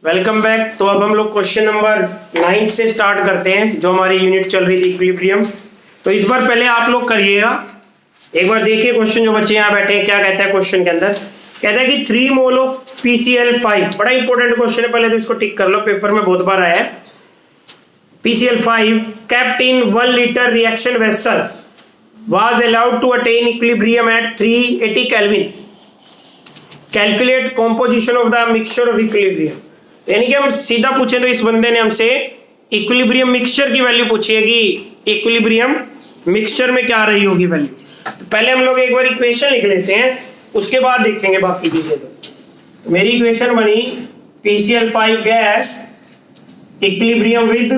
Welcome back. तो अब हम लोग क्वेश्चन नंबर 9 से स्टार्ट करते हैं, जो हमारी यूनिट चल रही थी इक्विलिब्रियम। तो इस बार पहले आप लोग करिएगा, एक बार देखिए क्वेश्चन। जो बच्चे यहाँ बैठे हैं क्या कहता है क्वेश्चन के अंदर, कहता है कि 3 मोल ऑफ PCl5, बड़ा इंपॉर्टेंट क्वेश्चन है, पहले तो इसको टिक कर लो, पेपर में बहुत बार आया है। PCl5 kept in 1 liter reaction vessel was allowed to attain equilibrium at 380 Kelvin. Calculate composition of the mixture of equilibrium। यानी कि हम सीधा पूछे तो इस बंदे ने हमसे इक्विलिब्रियम मिक्सचर की वैल्यू पूछी है कि इक्विलिब्रियम मिक्सचर में क्या रही होगी वैल्यू। तो पहले हम लोग एक बार इक्वेशन लिख लेते हैं, उसके बाद देखेंगे बाकी चीजें। तो मेरी इक्वेशन बनी PCl5 gas equilibrium with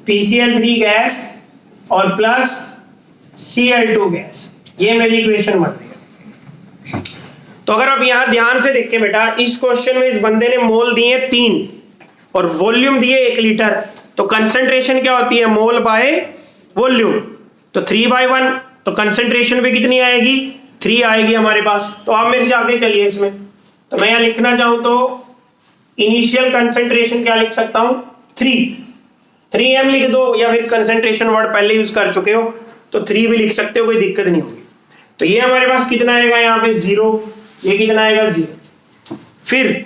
PCl3 gas और प्लस Cl2 गैस, ये मेरी इक्वेशन बन रही है। तो अगर आप यहां ध्यान से देखें बेटा, इस क्वेश्चन में इस बंदे ने मोल दिए 3 और वॉल्यूम दिए 1 लीटर। तो कंसंट्रेशन क्या होती है, मोल बाय वॉल्यूम। तो 3/1, तो कंसंट्रेशन पे कितनी आएगी, 3 आएगी हमारे पास। तो आप मेरे से आगे चलिए इसमें। तो मैं यहां लिखना चाहूं तो इनिशियल कंसंट्रेशन क्या लिख सकता हूं, 3m लिख दो, या फिर कंसंट्रेशन वर्ड पहले यूज कर चुके हो तो 3 भी लिख सकते हो, कोई दिक्कत नहीं होगी। तो ये हमारे पास कितना आएगा, यहाँ पे 0, ये कितना आएगा 0। फिर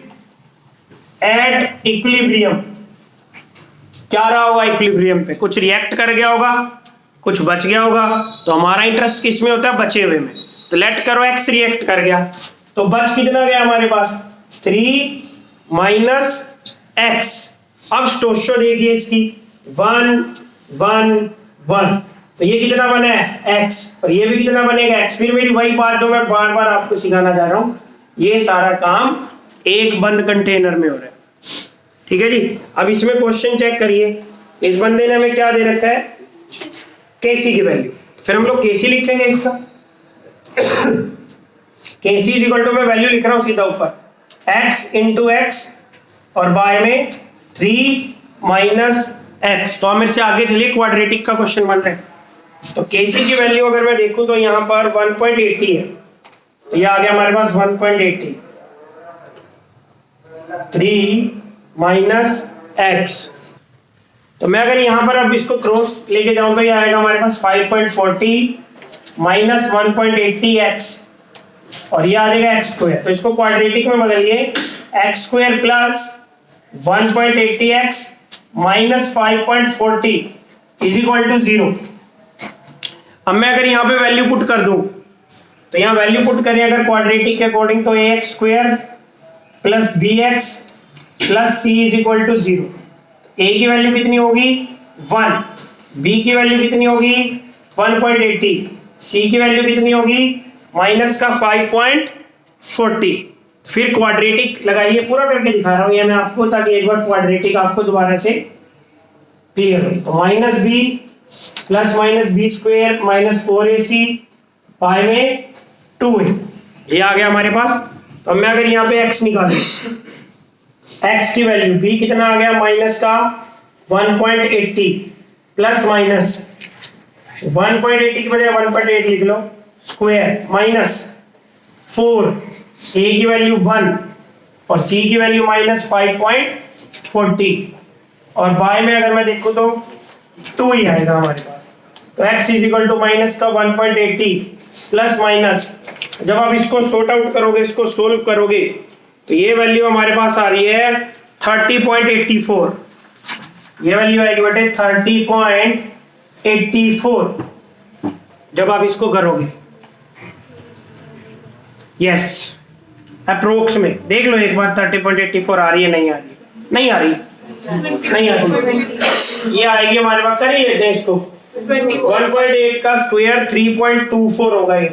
एट इक्विलिब्रियम क्या रहा होगा, इक्विलिब्रियम पे कुछ रिएक्ट कर गया होगा, कुछ बच गया होगा। तो हमारा इंटरेस्ट किस में होता है, बचे हुए में। तो लेट करो x रिएक्ट कर गया, तो बच कितना गया हमारे पास, 3 माइनस x। अब स्टोशो देखिए इसकी 1 1 1, तो ये कितना बना है x, और ये भी कितना बनेगा x। फिर मेरी वही बात जो मैं बार बार आपको सिखाना चाह रहा हूं, ये सारा काम एक बंद कंटेनर में हो रहा है, ठीक है जी। अब इसमें क्वेश्चन चेक करिए, इस बंदे ने हमें क्या दे रखा है, Kc की वैल्यू। फिर हम लोग Kc लिखेंगे इसका Kc इक्वल टू, मैं वैल्यू लिख रहा हूं सीधा ऊपर, x इंटू एक्स और बाय में 3 माइनस x। तो मेरे से आगे चलिए, क्वाड्रेटिक का क्वेश्चन बन रहा है। तो Kc की वैल्यू अगर मैं देखूं तो यहाँ पर 1.80 है, तो ये आ गया हमारे पास 1.80, 3 माइनस x। तो मैं अगर यहाँ पर अब इसको क्रॉस लेके जाऊं तो ये आएगा हमारे पास 5.40 माइनस 1.80x, और ये आ जाएगा x स्क्वायर। तो इसको क्वाड्रेटिक में बदलिए, x square plus 1.80x minus 5.40 is equal to 0। अब मैं अगर यहाँ पे वैल्यू पुट कर दूं, तो यहाँ वैल्यू पुट करें अगर क्वाड्रेटिक के अकॉर्डिंग, तो ax square plus bx plus c is equal to 0। a की वैल्यू कितनी होगी 1, b की वैल्यू कितनी होगी 1.80, c की वैल्यू कितनी होगी माइनस का 5.40। फिर क्वाड्रेटिक लगाइए, पूरा करके दिखा रहा हूं ये मैं आपको, ताकि एक बार क्वाड्रेटिक आपको दोबारा से क्लियर हो। तो minus b plus minus B square minus 4ac पाई में 2a, ये आ गया हमारे पास। तो मैं अगर यहाँ पे x निकालूं, x की वैल्यू b कितना आ गया, माइनस का 1.80 प्लस माइनस 1.80 की बजाय 1.8 लिख लो, स्क्वायर माइनस 4, a की वैल्यू 1 और c की वैल्यू माइनस 5.40, और बाय में अगर मैं देखूं तो 2 ही आएगा हमारे पास। तो x is equal to minus का 1.80 प्लस माइनस, जब आप इसको सॉर्ट आउट करोगे, इसको सोल्व करोगे, तो ये वैल्यू हमारे पास आ रही है 30.84। ये वैल्यू आएगी बेटे 30.84 जब आप इसको करोगे। यस, अप्रोक्स में देख लो एक बार 30.84 आ रही है, नहीं आ रही, नहीं आ रही, नहीं आ रही। ये आएगी हमारे पास, कर ही लेते हैं इसको, 1.8 का स्क्वायर 3.24 होगा, ये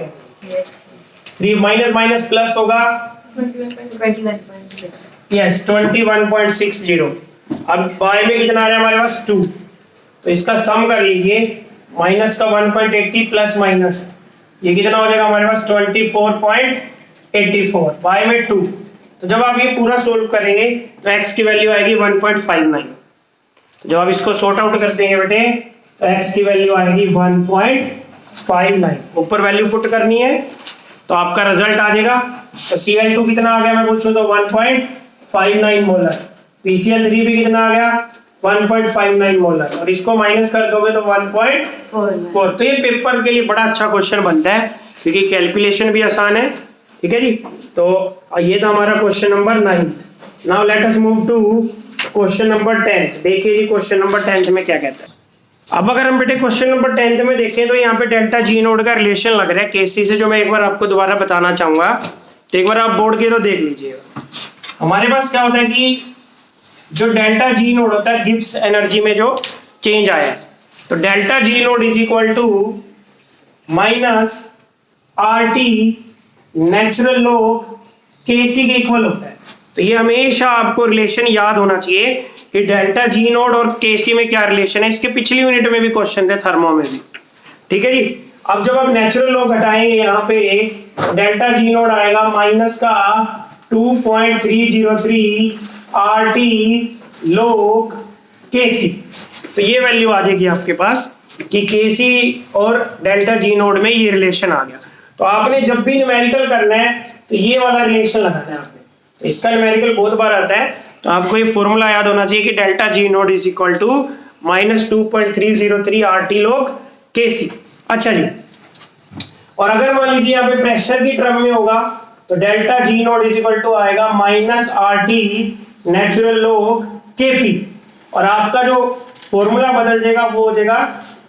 3 माइनस माइनस प्लस होगा 21.6, यस 21.60। अब बाय में कितना आ रहा है हमारे पास 2, तो इसका सम कर लीजिए, माइनस का 1.80 प्लस माइनस, ये कितना हो जाएगा हमारे पास 24.84, बाय में 2। तो जब आप ये पूरा सोल्व करेंगे तो x की वैल्यू आएगी 1.59। तो जब आप इसको सॉर्ट आउट कर देंगे बेटे, तो x की वैल्यू आएगी 1.59, ऊपर वैल्यू पुट करनी है तो आपका रिजल्ट आ जाएगा। तो Cl2 कितना आ गया मैं पूछूं तो 1.59 मोलर, PCl3 भी कितना आ गया 1.59 मोलर, और इसको माइनस कर दोगे तो 1.4। तो ये पेपर के लिए बड़ा अच्छा क्वेश्चन बनता है क्योंकि कैलकुलेशन भी आसान है। ठीक है जी, तो ये था हमारा question number 9। Now let us move to question number 10। देखिए जी क्वेश्चन नंबर 10 में क्या कहता है। अब अगर हम बेटे क्वेश्चन नंबर 10 में देखें तो यहाँ पे डेल्टा जी नोड का रिलेशन लग रहा है केसी से, जो मैं एक बार आपको दोबारा बताना चाहूंगा। तो एक बार आप बोर्ड के तो देख लीजिएगा। हमारे पास क्या होता है कि जो डेल्टा जी नोड होता है गिब्स एनर्जी में जो चेंज आया है, तो delta G naught is equal to minus RT natural log KC के इक्वल होता है। तो ये हमेशा आपको रिलेशन याद होना चाहिए कि डेल्टा जी नोड और केसी में क्या रिलेशन है। इसके पिछली यूनिट में भी क्वेश्चन थे, थर्मो में भी। ठीक है जी, अब जब आप नेचुरल लॉग हटाएंगे यहाँ पे डेल्टा जी नोड आएगा माइनस का 2.303 RT log केसी। तो ये वैल्यू आ जाएगी आपके पास कि केसी और डेल्टा जी नोड में ये रिलेशन आ गया। तो आपने जब भी न्यूमेरिकल करना है तो ये वाला रिलेशन लगाना है आपने। तो इसका न्यूमेरिकल बहुत बार आता है, तो आपको ये फॉर्मूला याद होना चाहिए कि delta G naught is equal to minus 2.303 RT log KC. अच्छा जी, और अगर मान लीजिए यहाँ पे प्रेशर की टर्म में होगा तो delta G naught is equal to आएगा minus RT natural log KP, और आपका जो फॉर्मूला बदल जाएगा वो हो जाएगा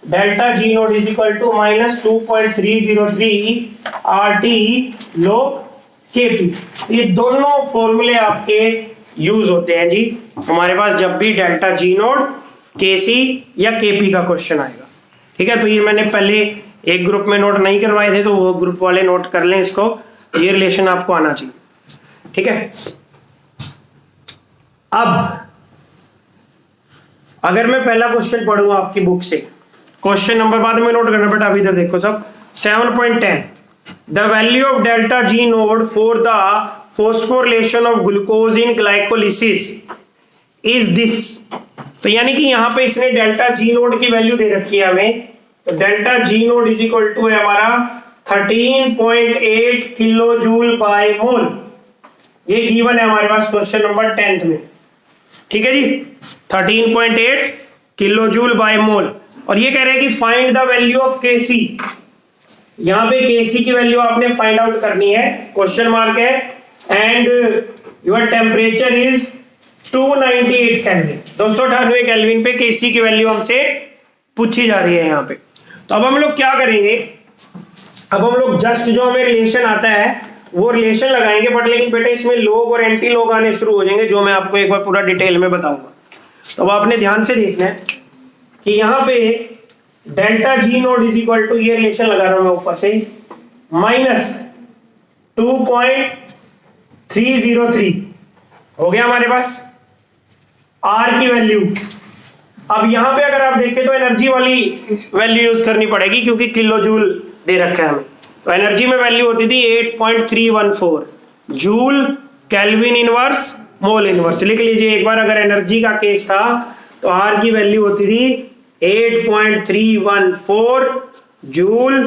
delta G naught is equal to minus 2.303 RT log KP. ये दोनों फॉर्मूले आपके यूज होते हैं जी हमारे पास जब भी डेल्टा जी नोड केसी या केपी का क्वेश्चन आएगा। ठीक है, तो ये मैंने पहले एक ग्रुप में नोट नहीं करवाए थे, तो वो ग्रुप वाले नोट कर लें इसको, ये रिलेशन आपको आना चाहिए। ठीक है, अब अगर मैं पहला क्वेश्चन पढ़ूंगा आपकी बुक से, क्वेश्चन नंबर बाद में नोट करना, बट अभी इधर देखो सब 7.10 the value of delta G naught for the phosphorylation of glucose in glycolysis is this. तो यानी कि यहाँ पे इसने डेल्टा जी नोड की वैल्यू दे रखी है हमें, तो delta G naught is equal to है हमारा 13.8 किलो जूल बाय मोल। ये गिवन है हमारे पास क्वेश्चन नंबर 10 में। ठीक है जी, 13.8 किलो जूल बाय मोल, और ये कह रहे हैं कि find the value of KC. यहाँ पे केसी की वैल्यू आपने फाइंड आउट करनी है, क्वेश्चन मार्क है, and your temperature is 298 kelvin, 298 kelvin पे केसी की वैल्यू हमसे पूछी जा रही है यहाँ पे। तो अब हम लोग क्या करेंगे, अब हम लोग जस्ट जो हमें रिलेशन आता है वो रिलेशन लगाएंगे, बट लेकिन बेटे इसमें लोग और एंटी लोग आने शुरू हो जाएंगे, जो मैं आपको एक बार पूरा डिटेल में बताऊंगा। तो अब आपने ध्यान से देखना है कि यहाँ पे delta G naught is equal to, ये रिलेशन लगा रहा हूं मैं ऊपर से, माइनस 2.303 हो गया हमारे पास आर की वैल्यू। अब यहाँ पे अगर आप देखें तो एनर्जी वाली वैल्यू यूज करनी पड़ेगी क्योंकि किलो जूल दे रखा है हमें। तो एनर्जी में वैल्यू होती थी 8.314 joule kelvin inverse mole inverse. लिख लीजिए एक बार, अगर एनर्जी का केस था तो आर की वैल्यू होती थी 8.314 joule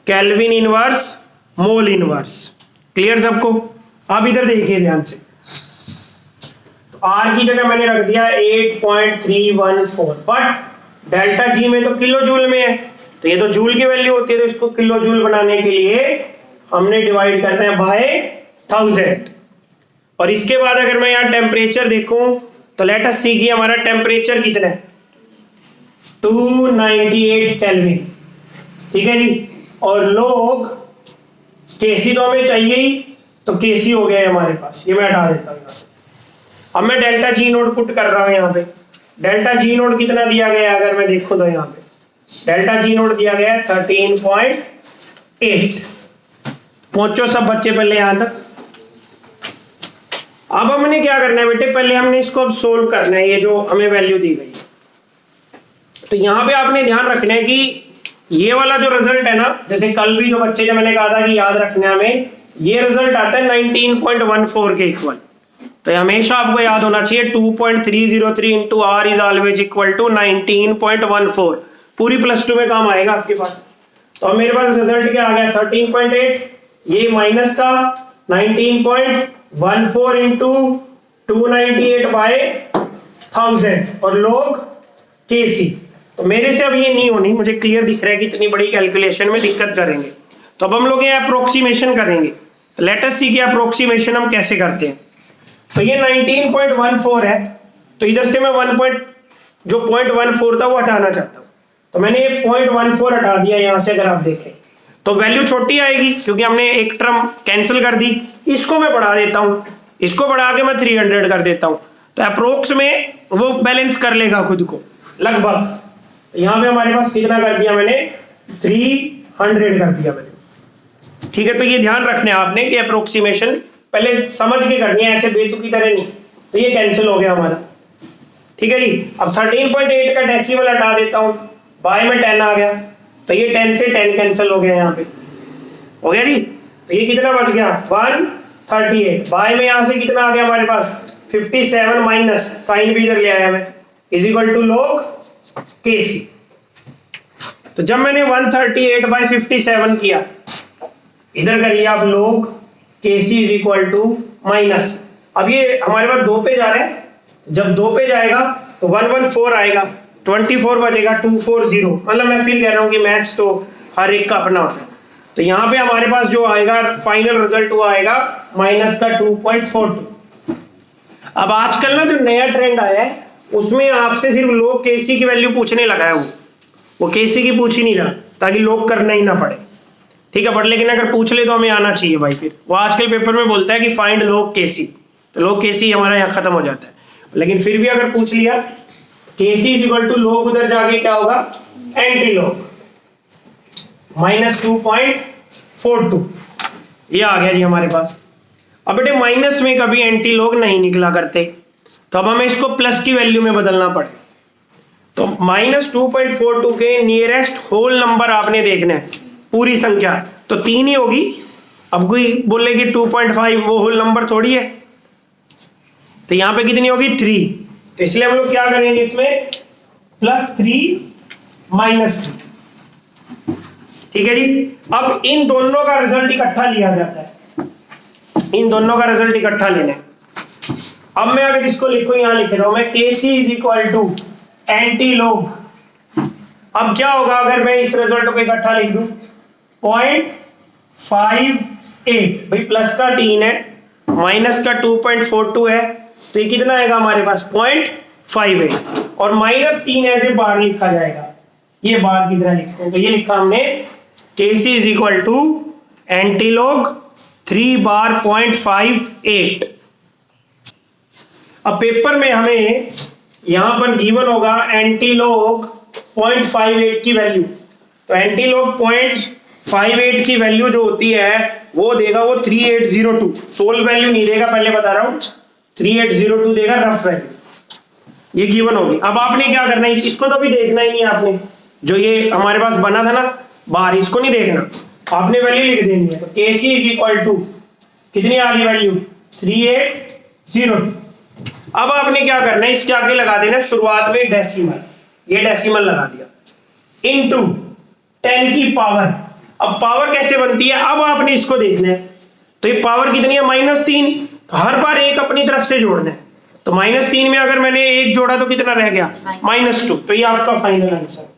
kelvin inverse mole inverse. Clear सबको? अब इधर देखिए ध्यान से, तो आर की जगह मैंने रख दिया 8.314, बट डेल्टा जी में तो किलो जूल में है, तो ये तो जूल की वैल्यू होती है, तो इसको किलो जूल बनाने के लिए हमने डिवाइड करना है बाय 1000। और इसके बाद अगर मैं यहाँ टेम्परेचर देखूं तो लेट अस सी कि हमारा टेम्परेचर कितना है, 298 केल्विन। ठीक है जी, और लोग केसी तो हमें चाहिए ही, तो केसी हो गया है हमारे पास, ये मैं हटा देता हूँ यहाँ से। अब मैं डेल्टा जी नोड पुट कर रहा हूँ यहाँ पे। डेल्टा जी नोड कितना दिया गया है अगर मैं देखूं तो यहाँ पे डेल्टा जी नोड दिया गया है 13.8। पहुंचो सब बच्चे पहले यहां तक। अब हमने क्या करना है बेटे, पहले हमने इसको अब सोल्व करना है, ये जो हमें वैल्यू दी गई है। तो यहाँ पे आपने ध्यान रखना है कि ये वाला जो रिजल्ट है ना, जैसे कल भी जो बच्चे ने मैंने कहा था कि याद रखना हमें, ये रिजल्ट आता है 19.14 के इक्वल। तो हमेशा आपको याद होना चाहिए 2.303 into R is always equal to 19.14। पूरी +2 में काम आएगा आपके पास। तो अब मेरे पास रिजल्ट क्या आ गया 13.8, ये माइनस का 19.14 इंटू 298 बाय 1000 और log Kc। तो मेरे से अब ये नहीं होनी, मुझे क्लियर दिख रहा है कि इतनी बड़ी कैलकुलेशन में दिक्कत करेंगे, तो अब हम लोग ये अप्रोक्सीमेशन करेंगे। लेट अस सी कि अप्रोक्सीमेशन हम कैसे करते हैं। तो ये 19.14 है, तो इधर से मैं 0.14 था वो हटाना चाहता हूँ, तो मैंने ये 0.14 हटा दिया यहाँ से। अगर आप देखें तो वैल्यू छोटी आएगी क्योंकि हमने एक टर्म कैंसिल कर दी। इसको मैं बढ़ा देता हूँ, इसको बढ़ा के मैं 300 कर देता हूँ, तो अप्रोक्स में वो बैलेंस कर लेगा खुद को लगभग। यहाँ पे हमारे पास कितना कर दिया मैंने, 300 कर दिया मैंने। ठीक है, तो ये ध्यान रखना है आपने कि अप्रोक्सीमेशन पहले समझ के करनी है, ऐसे बेतुकी की तरह नहीं। तो ये कैंसिल हो गया हमारा। ठीक है जी, अब 13.8 का डेसिमल हटा देता हूँ, बाय में 10 आ गया, तो ये 10 से 10 कैंसिल हो गया, यहाँ पे हो गया जी। तो ये कितना बच गया, 138। बाय में यहाँ से कितना आ गया हमारे पास, 57 माइनस साइन भी इधर ले आया मैं, is equal to log Kc। तो जब मैंने 138/57 किया, इधर करिए आप log Kc is equal to minus, अब ये हमारे पास 2 पे जा रहे हैं, जब 2 पे जाएगा तो 114 आएगा, 24 बचेगा, 240। मतलब मैं फिर कह रहा हूँ कि मैथ्स तो हर एक का अपना होता है। तो यहाँ पे हमारे पास जो आएगा फाइनल रिजल्ट वो आएगा माइनस का 2.42। अब आजकल ना जो नया ट्रेंड आया है उसमें आपसे सिर्फ log Kc की वैल्यू पूछने लगा है, वो Kc की पूछ ही नहीं रहा, ताकि log करना ही ना पड़े। ठीक है, बट लेकिन अगर पूछ ले तो हमें आना चाहिए भाई। फिर वो आजकल पेपर में बोलता है कि फाइंड log Kc, तो log Kc हमारा यहाँ खत्म हो जाता है। लेकिन फिर भी अगर पूछ लिया Kc is equal to log, उधर जाके क्या होगा, एंटी log माइनस 2.42, ये आ गया जी हमारे पास। अब बेटे माइनस में कभी एंटी log नहीं निकला करते, तो अब हमें इसको प्लस की वैल्यू में बदलना पड़े। तो माइनस 2.42 के नियरेस्ट होल नंबर आपने देखना है, पूरी संख्या तो 3 ही होगी। अब कोई बोले कि 2.5 वो होल नंबर थोड़ी है, तो यहाँ पे कितनी होगी, 3। तो इसलिए हम लोग क्या करेंगे, इसमें +3 -3। ठीक है जी। अब इन दोनों का रिजल्ट इकट्ठा लिया जाता है, इन दोनों का रिजल्ट इकट्ठा लेना है। अब मैं अगर इसको लिखूं, यहां लिख रहा हूं मैं Kc is equal to anti log। अब क्या होगा अगर मैं इस रिजल्ट को इकट्ठा लिख दूं, 0.58, भाई प्लस का 3 है, माइनस का 2.42 है, तो ये कितना आएगा हमारे पास, 0.58। और -3 ऐसे बाहर लिखा जाएगा, ये बाहर की तरह लिखते हैं। तो ये लिखा हमने Kc is equal to anti log 3 बार 0.58। अब पेपर में हमें यहां पर गिवन होगा एंटी log 0.58 की वैल्यू, तो एंटी log 0.58 की वैल्यू जो होती है वो देगा वो 3802, सोल वैल्यू नहीं देगा, पहले बता रहा हूं, 3802 देगा रफ वैल्यू, ये गिवन होगी। अब आपने क्या करना है, इसको तो भी देखना ही नहीं आपने, जो ये हमारे पास बना था ना बाहर, इसको नहीं देखना, आपने वैल्यू लिख देनी है। तो Kc इज इक्वल टू कितनी आ गई वैल्यू, 3802। अब आपने क्या करना है, इसके आगे लगा देना शुरुआत में डेसिमल, ये डेसिमल लगा दिया, इनटू 10 की पावर। अब पावर कैसे बनती है, अब आपने इसको देखना है। तो ये पावर कितनी है, -3, तो हर बार एक अपनी तरफ से जोड़ना है। तो -3 में अगर मैंने 1 जोड़ा तो कितना रह गया, -2। तो ये आपका फाइनल आंसर,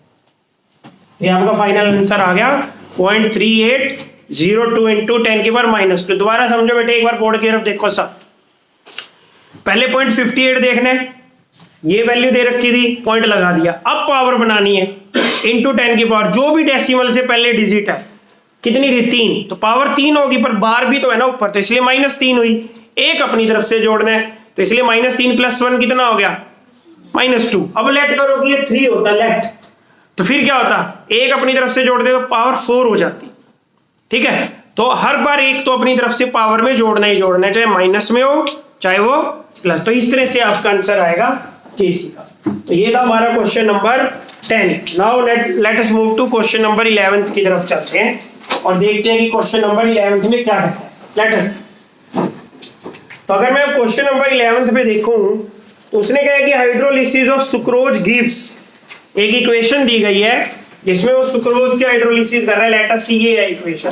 ये आपका फाइनल आंसर आ गया 0.3802 इंटू 10 की पावर -2। दोबारा समझो बेटे, एक बार बोर्ड की तरफ देखो सब। पहले 0.58 देखना है, ये वैल्यू दे रखी थी, पॉइंट लगा दिया। अब पावर बनानी है इंटू 10 की पावर, जो भी डेसिमल से पहले डिजिट है कितनी थी, 3, तो पावर 3 होगी, पर बार भी तो है ना ऊपर, तो इसलिए -3 हुई। एक अपनी तरफ से जोड़ना है, तो इसलिए -3 + 1 कितना हो गया, -2। अब लेट करो कि ये 3 होता लेट, तो फिर क्या होता, एक अपनी तरफ से जोड़ दे तो पावर 4 हो जाती। ठीक है, तो हर बार एक तो अपनी तरफ से पावर में जोड़ना ही जोड़ना है, चाहे माइनस में हो चाहे वो प्लस। तो इस तरह से आपका आंसर आएगा Kc का। तो ये था हमारा question number 10। Now let us move to question number 11 की तरफ चलते हैं और देखते हैं कि क्वेश्चन नंबर 11 में क्या कहता है। लेट अस, तो अगर मैं क्वेश्चन नंबर 11 पे देखूं तो उसने कहा है कि हाइड्रोलिसिस ऑफ सुक्रोज गिव्स, एक इक्वेशन दी गई है जिसमें वो सुक्रोज की हाइड्रोलिसिस कर रहा है। लेट अस सी ये equation,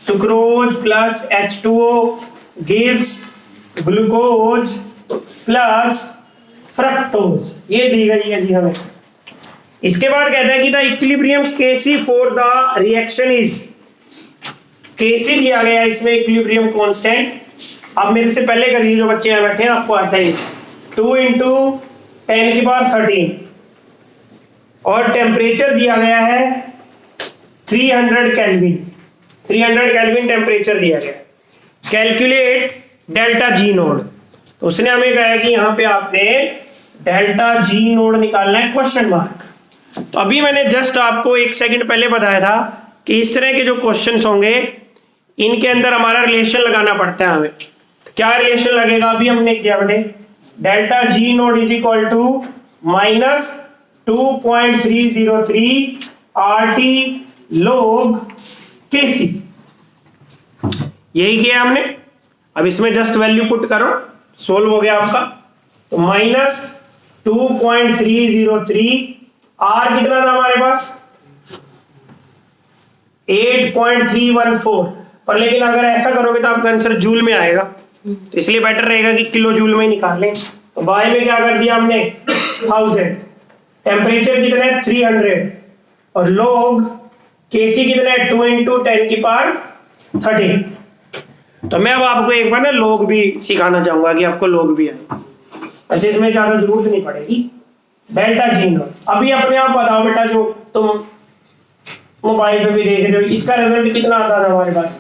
sucrose plus H2O gives glucose plus fructose, ये दी गई है जी हमें। इसके बाद कहता है कि the equilibrium Kc for the reaction is, Kc दिया गया है इसमें इक्विलिब्रियम कांस्टेंट। आप मेरे से पहले करिए जो बच्चे यहाँ बैठे हैं, आपको आता है 2 × 10⁻13 और टेम्परेचर दिया गया है 300 केल्विन, 300 केल्विन टेम्परेचर दिया गया है। कैलकुलेट डेल्टा जी नोड, तो उसने हमें कहा है कि यहाँ पे आपने डेल्टा जी नोड निकालना है क्वेश्चन मार्क। तो अभी मैंने जस्ट आपको 1 सेकंड पहले बताया था कि इस तरह के जो क्वेश्चंस होंगे इनके अंदर हमारा रिलेशन लगाना पड़ता है हमें। क्या रिलेशन लगेगा अभी हमने किया बेटे, delta G naught is equal to -2.303 RT log Kc, यही किया हमने। अब इसमें जस्ट वैल्यू पुट करो, सोल्व हो गया आपका। तो -2.303 R कितना था हमारे पास 8.314, पर लेकिन अगर ऐसा करोगे तो आपका आंसर जूल में आएगा, तो इसलिए बेटर रहेगा कि किलो जूल में ही निकाल लें। तो बाय में क्या कर दिया हमने 1000, टेम्परेचर कितना है 300 और लोग Kc कितना है 2 × 10⁻13। तो मैं अब आपको एक बार ना लोग भी सिखाना चाहूंगा कि आपको लोग भी आए, ऐसे इसमें ज्यादा जरूरत नहीं पड़ेगी। डेल्टा जी नोट अभी अपने आप बताओ बेटा, जो तुम मोबाइल पे भी देख रहे हो, इसका रिजल्ट कितना आता था हमारे पास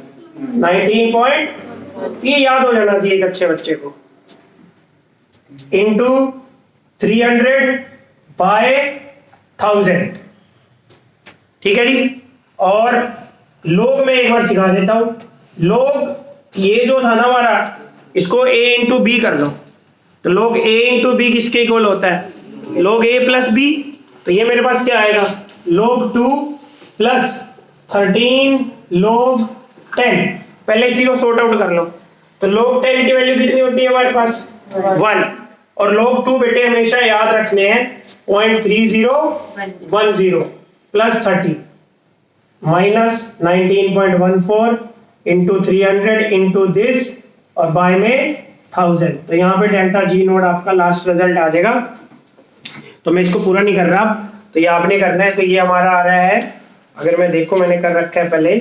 19 पॉइंट, ये याद हो जाना चाहिए एक अच्छे बच्चे को, इंटू 300/1000, ठीक है जी। और लोग में एक बार सिखा देता हूं, लोग ये जो था ना हमारा, इसको a × b कर लो, तो लोग a × b किसके इक्वल होता है, लोग a + b। तो ये मेरे पास क्या आएगा log 2 + 13 log 10, पहले इसी को सॉर्ट आउट कर लो। तो log 10 की वैल्यू कितनी होती है हमारे पास 1, और log 2 बेटे हमेशा याद रखने हैं 0.3010 + 30 -19.14 × 300 × दिस और बाय में 1000। तो यहाँ पे डेल्टा जी नोड आपका लास्ट रिजल्ट आ जाएगा। तो मैं इसको पूरा नहीं कर रहा, तो ये आपने करना है। तो ये हमारा आ रहा है, अगर मैं देखो मैंने कर रखा है पहले,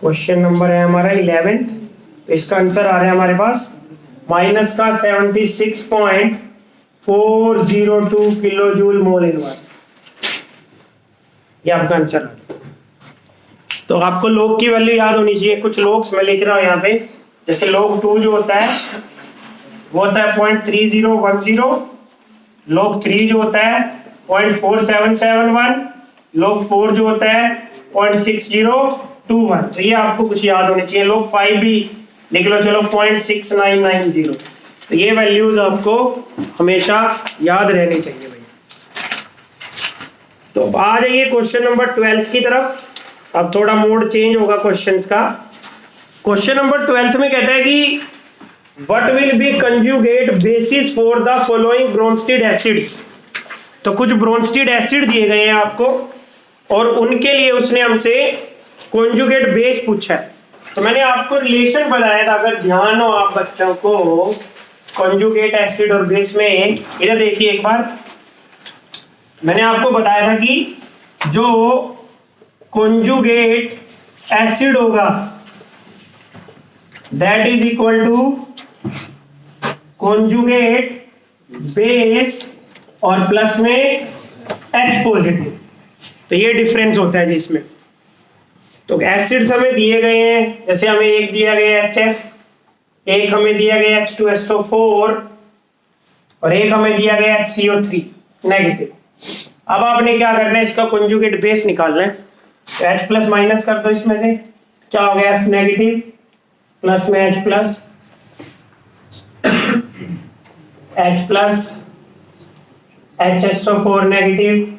क्वेश्चन नंबर है हमारा 11, तो इसका आंसर आ रहा है हमारे पास माइनस का 76.402 किलो जूल मोल इनवर्स, ये आपका आंसर है। तो आपको लोग की वैल्यू याद होनी चाहिए। कुछ लोग मैं लिख रहा हूँ यहाँ पे, जैसे लोग 2 जो होता है वो होता है 0.3010, लोग 3 जो होता है 0.4771, लोग 4 जो होता है 0.6021। तो ये आपको कुछ याद होनी चाहिए। लोग 5 भी लिख लो, चलो 0.6990। तो ये वैल्यूज आपको हमेशा याद रहनी चाहिए भाई। तो आ जाइए क्वेश्चन नंबर 12 की तरफ। अब थोड़ा मोड चेंज होगा क्वेश्चंस का। क्वेश्चन नंबर 12 में कहता है कि what will be conjugate basis for the following Bronsted acids. तो कुछ ब्रोंस्टेड एसिड दिए गए हैं आपको और उनके लिए उसने हमसे कंजुगेट बेस पूछा है। तो मैंने आपको रिलेशन बताया था, अगर ध्यान हो आप बच्चों को कंजुगेट एसिड और बेस में, इधर देखिए एक बार, मैंने आपको बताया था कि जो कंजुगेट एसिड होगा that is equal to conjugate base और प्लस में H पॉजिटिव। तो ये डिफरेंस होता है जिसमें। तो एसिड्स हमें दिए गए हैं, जैसे हमें एक दिया गया HF, एक हमें दिया गया H2SO4 और एक हमें दिया गया HCO3 नेगेटिव। अब आपने क्या करना है, इसका कंजुगेट बेस निकालना है। तो H प्लस माइनस कर दो, इसमें से क्या हो गया F नेगेटिव प्लस में H plus, H plus HSO4 negative,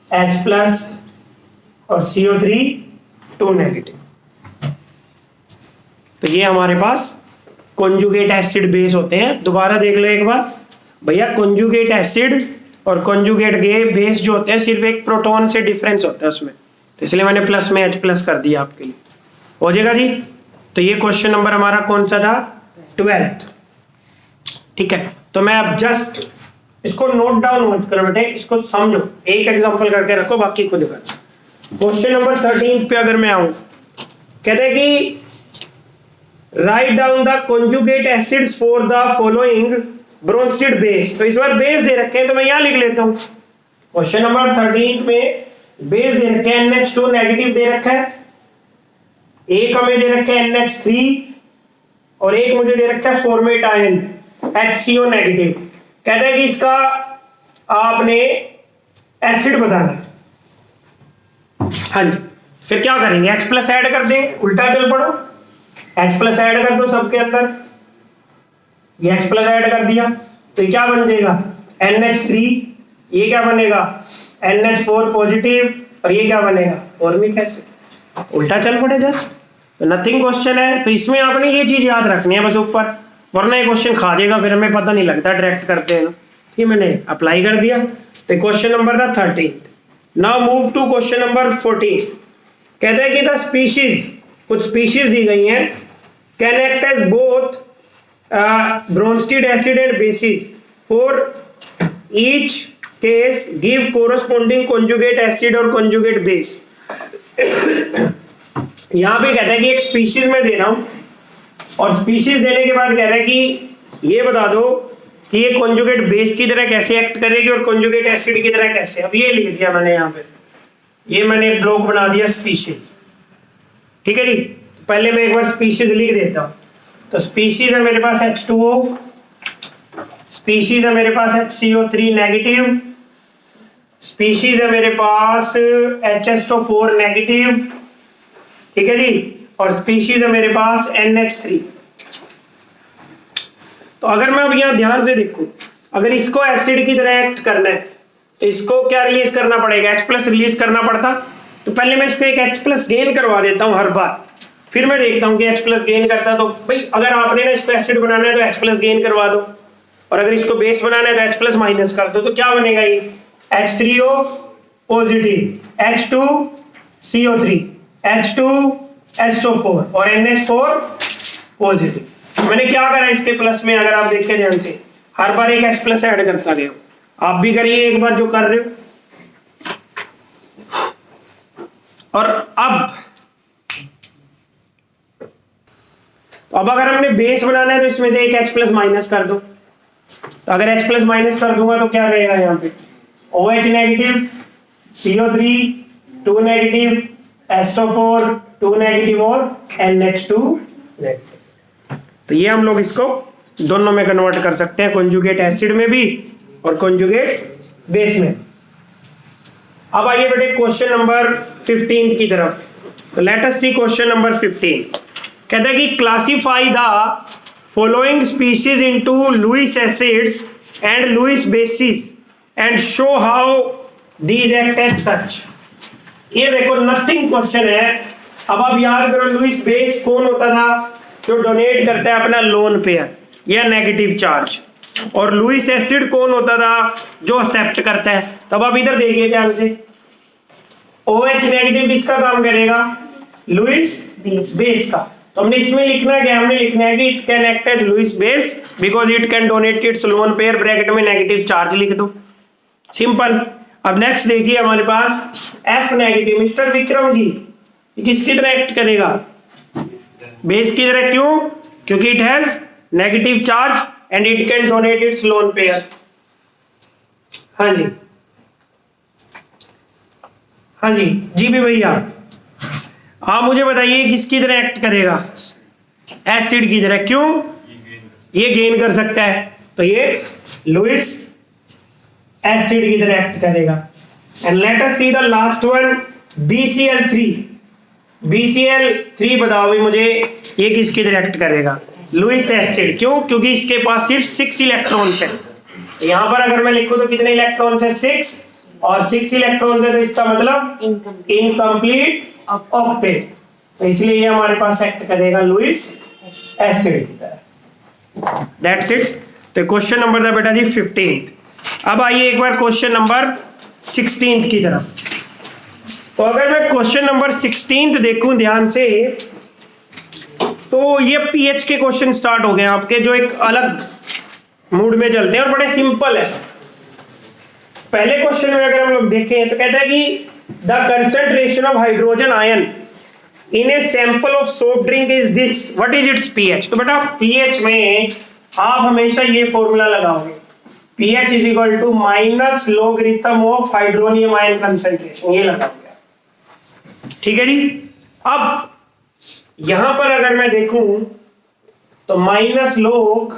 H plus और CO3 2 नेगेटिव। तो ये हमारे पास कंजुगेट एसिड बेस होते हैं। दोबारा देख लो एक बार भैया, कंजुगेट एसिड और कंजुगेट बेस जो होते हैं सिर्फ एक प्रोटॉन से डिफरेंस होता है उसमें, तो इसलिए मैंने प्लस में H प्लस कर दिया आपके लिए। हो जाएगा जी। तो ये क्वेश्चन नंबर हमारा कौन सा था 12th। ठीक है, तो मैं अब जस्ट इसको नोट डाउन मत करो बेटे, इसको समझो, एक एग्जांपल करके रखो, बाकी खुद कर। क्वेश्चन नंबर 13 पे अगर मैं आऊं, कहते हैं कि write down the conjugate acids for the following Bronsted base. तो इस बार बेस दे रखे हैं तो मैं यहां लिख लेता हूं। क्वेश्चन नंबर 13 में बेस दे रखे हैं, NH2 नेगेटिव दे रखा है, एक हमें दे रखा है NH3 और एक मुझे दे रखा है फॉर्मेट आयन HCO नेगेटिव। कहते हैं कि इसका आपने एसिड बताना है। हाँ जी, फिर क्या करेंगे, H प्लस ऐड कर देंगे, उल्टा चल पड़ो, H प्लस ऐड कर दो सबके अंदर, ये H प्लस ऐड कर दिया तो ये क्या बन जाएगा NH3, ये क्या बनेगा NH4 पॉजिटिव, और ये क्या बनेगा फॉर्मिक एसिड, उल्टा चल पड़े जस्ट। तो नथिंग क्वेश्चन है, तो इसमें आपने ये चीज याद रखनी है बस ऊपर, वरना ये क्वेश्चन खा जाएगा, फिर हमें पता नहीं लगता डायरेक्ट करते हैं ना। ये मैंने अप्लाई कर दिया। तो क्वेश्चन नंबर था 13। Now move to question number 14। कहते हैं कि द स्पीशीज, कुछ स्पीशीज दी गई हैं, can act as both Bronsted acid and bases for each case give corresponding conjugate acid और कॉन्जुगेट बेस। यहां पे कहता है कि एक स्पीशीज में दे रहा हूं, और स्पीशीज देने के बाद कह रहा है कि ये बता दो कि ये कॉन्जुगेट बेस की तरह कैसे एक्ट करेगी और कॉन्जुगेट एसिड की तरह कैसे। अब ये लिख दिया मैंने यहाँ पे, ये मैंने ब्लॉक बना दिया स्पीशीज। ठीक है जी, पहले मैं एक बार स्पीशीज लिख देता हूँ। तो स्पीशीज है मेरे पास H2O, स्पीशीज है मेरे पास HCO3 नेगेटिव, स्पीशीज है मेरे पास HSO4 नेगेटिव, ठीक है जी, और स्पीशीज है मेरे पास NH3। तो अगर मैं अब यहां ध्यान से देखूं, अगर इसको एसिड की तरह एक्ट करना है तो इसको क्या रिलीज करना पड़ेगा, H प्लस रिलीज करना पड़ता। तो पहले मैं इसको एक H प्लस गेन करवा देता हूं हर बार, फिर मैं देखता हूं कि H प्लस गेन करता। तो भाई अगर आपने ना इसको एसिड बनाना है तो H प्लस गेन करवा दो, और अगर इसको बेस बनाना है तो H प्लस माइनस कर दो। तो क्या बनेगा ये H3O पॉजिटिव, H2CO3, H2SO4 और NH4 पॉजिटिव। मैंने क्या करा इसके प्लस में, अगर आप देखें ध्यान से, हर बार एक H प्लस ऐड करता गया। आप भी करिए एक बार जो कर रहे हो। और अब अगर हमने बेस बनाना है तो इसमें से एक H प्लस माइनस कर दो। तो अगर H प्लस माइनस कर दूंगा तो क्या रहेगा यहाँ पे, OH negative, CO3 2 negative, SO4 2 negative और NH2 नेगेटिव। तो ये हम लोग इसको दोनों में कन्वर्ट कर सकते हैं, कॉन्जुगेट एसिड में भी और कॉन्जुगेट बेस में। अब आइए बेटे क्वेश्चन नंबर 15 की तरफ। तो let us see question number 15। कहता है कि classify the following species into Lewis acids and Lewis bases and show how these act as such. ये देखो नथिंग क्वेश्चन है। अब आप याद करो, लुईस बेस कौन होता था, जो डोनेट करता है अपना लोन पेयर या नेगेटिव चार्ज, और लुईस एसिड कौन होता था, जो एक्सेप्ट करता है। तब आप इधर देखिए ध्यान से, OH नेगेटिव किसका काम करेगा, लुईस बेस का। तो हमने इसमें लिखना क्या, हमने लिखना है कि it can act as Lewis base because it can donate its lone pair, bracket में नेगेटिव चार्ज लिख दो, सिंपल। अब नेक्स्ट देखिए हमारे पास F negative, mister Vikram ji, किसकी तरह एक्ट करेगा, बेस की तरह। क्यों, क्योंकि it has negative charge and it can donate its lone pair. हाँ जी, हाँ जी, जी भी भैया, हाँ मुझे बताइए किसकी तरह एक्ट करेगा, एसिड की तरह। क्यों, ये गेन कर सकता है, तो ये लुईस एसिड की तरह एक्ट करेगा। And let us see the last one, BCl3। BCl3 बताओ भी मुझे, ये किसकी तरह एक्ट करेगा, लुईस एसिड। क्यों, क्योंकि इसके पास सिर्फ 6 इलेक्ट्रॉन्स है। यहां पर अगर मैं लिखूं तो कितने इलेक्ट्रॉन्स है, 6, और 6 इलेक्ट्रॉन्स है तो इसका मतलब इनकम्प्लीट ऑक्टेट। तो इसलिए ये हमारे पास एक्ट करेगा लुईस एसिड की तरह। That's it. तो क्वेश्चन नंबर था बेटा जी 15। अब आइए एक बार क्वेश्चन नंबर 16 की तरफ। तो अगर मैं क्वेश्चन नंबर 16 देखूं ध्यान से, तो ये पीएच के क्वेश्चन स्टार्ट हो गए आपके, जो एक अलग मूड में चलते हैं और बड़े सिंपल है। पहले क्वेश्चन में अगर हम लोग देखें तो कहता है कि the concentration of hydrogen ion in a sample of soft drink is this, what is it's pH. तो बेटा पीएच में आप हमेशा ये फॉर्मूला लगाओगे, pH is equal to minus logarithm of hydronium ion concentration, ये लगाओगे। ठीक है जी। अब यहां पर अगर मैं देखूं तो माइनस लॉग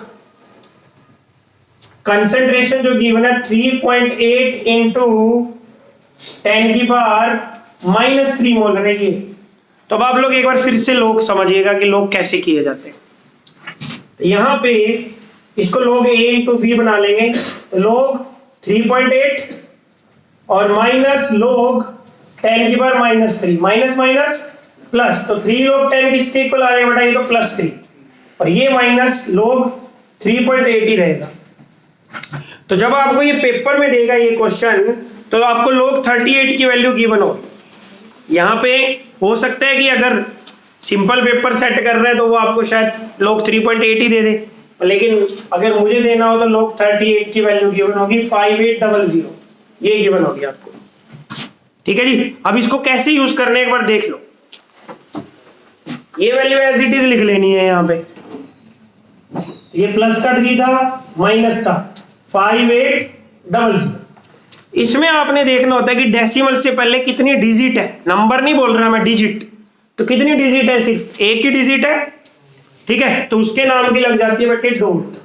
कंसंट्रेशन जो गिवन है 3.8 इंटू 10 की पावर -3 मोल रहेगी। तो अब आप लोग एक बार फिर से लॉग समझिएगा कि लॉग कैसे किए जाते हैं। तो यहां पे इसको लॉग a इंटू b बना लेंगे, तो लॉग 3.8 और माइनस लॉग 10 की पावर -3, माइनस माइनस प्लस, तो 3 log 10 किसके इक्वल आ जाएगा बेटा, ये तो +3 और ये माइनस log 3.8 ही रहेगा। तो जब आपको ये पेपर में देगा ये क्वेश्चन, तो आपको log 38 की वैल्यू गिवन हो। यहाँ पे हो सकता है कि अगर सिंपल पेपर सेट कर रहे हैं तो वो आपको शायद log 3.8 ही दे दे, लेकिन अगर मुझे देना हो तो log 38 की वैल्यू गिवन होगी 5800, ये गिवन होगी आपको। ठीक है जी। अब इसको कैसे यूज करने एक बार देख लो। ये वैल्यू एज इट इज लिख लेनी है यहाँ पे, ये प्लस का 3 था, माइनस का 5800। इसमें आपने देखना होता है कि डेसिमल से पहले कितनी डिजिट है, नंबर नहीं बोल रहा मैं, डिजिट। तो कितनी डिजिट है, सिर्फ एक ही डिजिट है। ठीक है, तो उसके नाम की लग जाती है बेटे डॉट।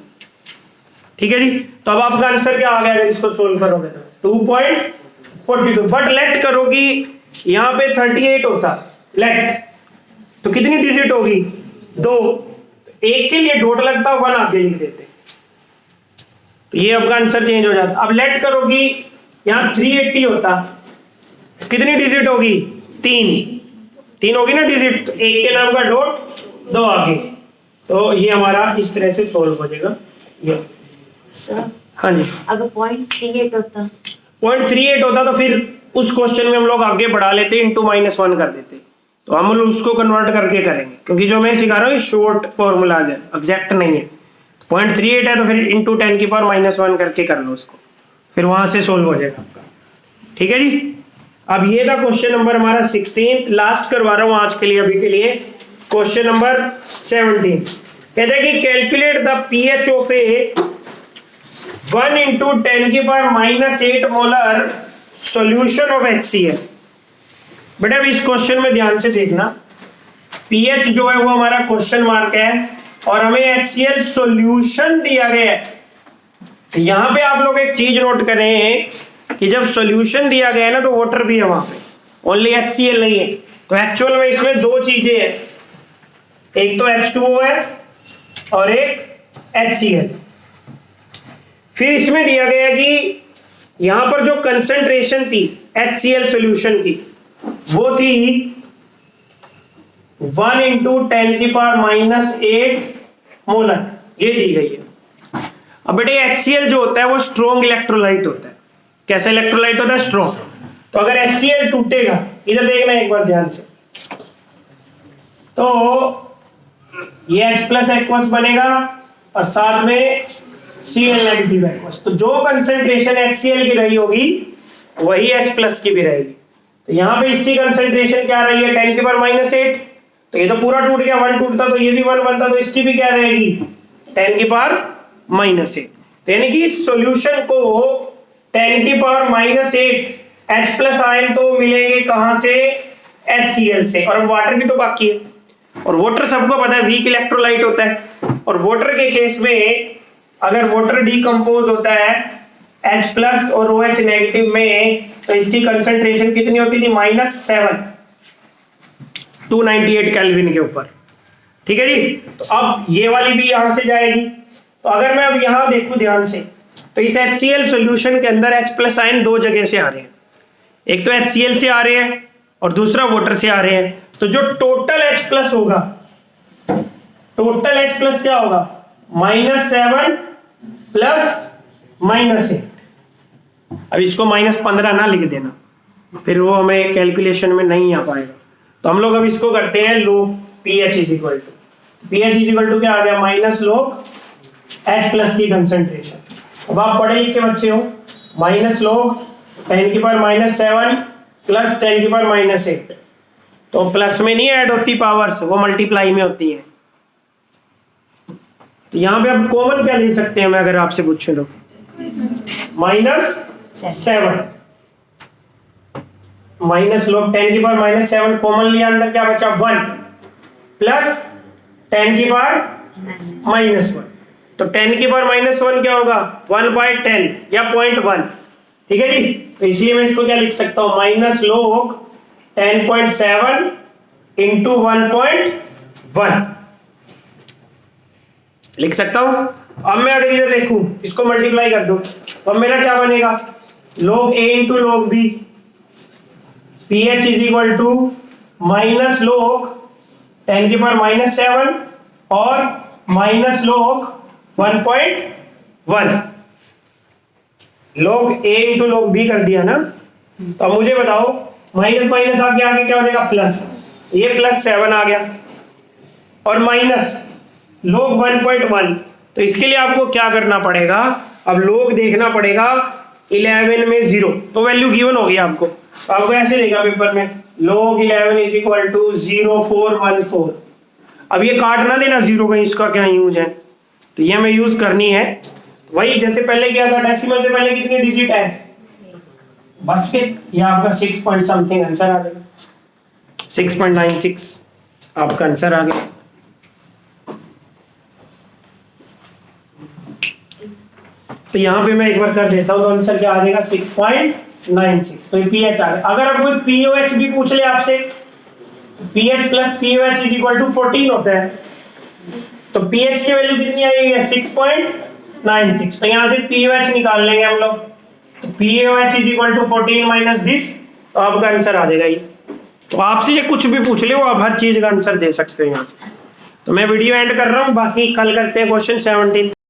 ठीक है जी। तो अब आपका आंसर क्या आ गया अगर इसको सोल्व करोगे तो 2.42। बट लेट करोगी यहाँ पे 38 होता, लेट तो कितनी डिजिट होगी, 2। एक के लिए डॉट लगता, 1 आगे लिख देते, तो ये आपका आंसर चेंज हो जाता। अब लेट करोगी यहाँ 380 होता, कितनी डिजिट होगी, 3 होगी ना डिजिट, तो एक के नाम का डॉट, 2 आगे। तो ये हमारा इस तरह से सोल्व हो जाएगा ये। सर हाँ जी, अगर 0.38 होता, 0.38 होता तो फिर उस क्वेश्चन में हम लोग आगे बढ़ा लेते, इंटू -1 कर देते। तो हम लोग उसको कन्वर्ट करके करेंगे, क्योंकि जो मैं सिखा रहा हूँ ये शॉर्ट फॉर्मूलाज है, एग्जैक्ट नहीं है। 0.38 है तो फिर इंटू 10 की पावर -1 करके कर लो उसको, फिर वहां से सोल्व हो जाएगा आपका। ठीक है जी। अब ये था क्वेश्चन नंबर हमारा 16, लास्ट करवा रहा हूँ आज के लिए, अभी के लिए क्वेश्चन नंबर 17। कहते हैं कि calculate the pH of A 1 into 10 की power -8 molar solution of HCl। बेटा अब इस क्वेश्चन में ध्यान से देखना, पीएच जो है वो हमारा क्वेश्चन मार्क है और हमें HCl सॉल्यूशन दिया गया है। तो यहाँ पे आप लोग एक चीज नोट करें कि जब सॉल्यूशन दिया गया है ना, तो वाटर भी है वहां पे, ओनली HCl नहीं है। तो एक्चुअल में इसमें 2 चीजें हैं, एक तो H2O है और एक HCl। फिर इसमें दिया गया कि यहां पर जो कंसंट्रेशन थी HCl सॉल्यूशन की, वो थी 1 इंटू 10 की पावर -8 मोलर, ये दी गई है। अब बेटे HCl जो होता है वो स्ट्रॉन्ग इलेक्ट्रोलाइट होता है। कैसा इलेक्ट्रोलाइट होता है, स्ट्रॉन्ग। तो अगर HCl टूटेगा, इधर देखना एक बार ध्यान से, तो ये H+ एक्वस बनेगा और साथ में Cl- एक्वस। तो जो कंसंट्रेशन HCl की रही होगी वही H+ की भी रहेगी। तो यहाँ पे इसकी कंसंट्रेशन क्या रही है, 10 की पावर -8, तो ये तो पूरा टूट गया, 1 टूटता तो ये भी 1 बनता, तो इसकी भी क्या रहेगी, 10 की पावर -8। तो यानी कि सॉल्यूशन को 10 की पावर -8 H+ आयन तो मिलेंगे कहां से, HCl से। और अब वाटर भी तो बाकी है, और वाटर सबको पता है वीक इलेक्ट्रोलाइट होता है। और वाटर के केस में अगर वाटर डिकम्पोज होता है H+ और OH नेगेटिव में, तो इसकी कंसंट्रेशन कितनी होती थी, -7, 298 केल्विन के ऊपर। ठीक है जी। तो अब ये वाली भी यहां से जाएगी। तो अगर मैं अब यहां देखूं ध्यान से, तो इस HCl सॉल्यूशन के अंदर H+ आयन 2 जगह से आ रहे हैं, एक तो HCl से आ रहे हैं और दूसरा वाटर से आ रहे हैं। तो जो टोटल H+ होगा, टोटल H+ क्या होगा, -7 प्लस -8। अब इसको -15 ना लिख देना, फिर वो हमें कैलकुलेशन में नहीं आ पाएगा। तो हम लोग अब इसको करते हैं log pH is equal to क्या आ गया, -log H प्लस की कंसंट्रेशन। अब आप पढ़े लिखे बच्चे हो, माइनस लॉग 10 की पावर -7 प्लस 10 की पावर -8, तो प्लस में नहीं ऐड होती पावर्स, वो मल्टीप्लाई में होती है। तो यहाँ पे अब कॉमन क्या ले सकते हैं, मैं अगर आपसे पूछूं तो -7 माइनस लॉग 10 की पावर -7 कॉमन लिया, अंदर क्या बचा 1 प्लस 10 की पावर -1, तो 10 की पावर -1 क्या होगा 1/10 या 0.1, ठीक है जी। तो इसलिए मैं इसको क्या लिख सकता हूँ, माइनस लॉग 10.7 इंटू 1.1 लिख सकता हूं। अब मैं अगर इधर देखूं, इसको मल्टीप्लाई कर दूं, तो अब मेरा क्या बनेगा, log a into log b, pH is equal to minus log 10 की पावर -7 और minus log 1.1, log a into log b कर दिया ना। तो अब मुझे बताओ, माइनस माइनस आगे क्या हो जाएगा प्लस, ये +7 आ गया और माइनस log 1.1, तो इसके लिए आपको क्या करना पड़ेगा, अब log देखना पड़ेगा 11 में 0, तो वैल्यू गिवन होगी आपको। तो आपको ऐसे देगा पेपर में, log 11 इज इक्वल टू 0414। अब ये काट ना देना 0 का, इसका क्या यूज है, तो ये हमें यूज करनी है वही जैसे पहले किया था, डेसिमल से पहले कितने डिजिट है, बस फिर ये आपका 6 पॉइंट समथिंग आंसर आ गया, 6.96 आपका आंसर आ गया। तो यहाँ पे मैं एक बार कर देता हूँ, तो आंसर क्या आ जाएगा 6.96। तो pH आ गया। अगर आपको pOH भी पूछ ले आपसे, pH plus pOH is equal to 14 होता है, तो pH की वैल्यू कितनी आएगी 6.96, तो यहाँ से pOH निकाल लेंगे हम लोग, तो pOH is equal to 14 minus this, तो आपका आंसर आ जाएगा ये। तो आपसे ये कुछ भी पूछ ले, वो आप हर चीज का आंसर दे सकते हो यहाँ से। तो मैं वीडियो एंड कर रहा हूँ, बाकी कल करते हैं क्वेश्चन 17।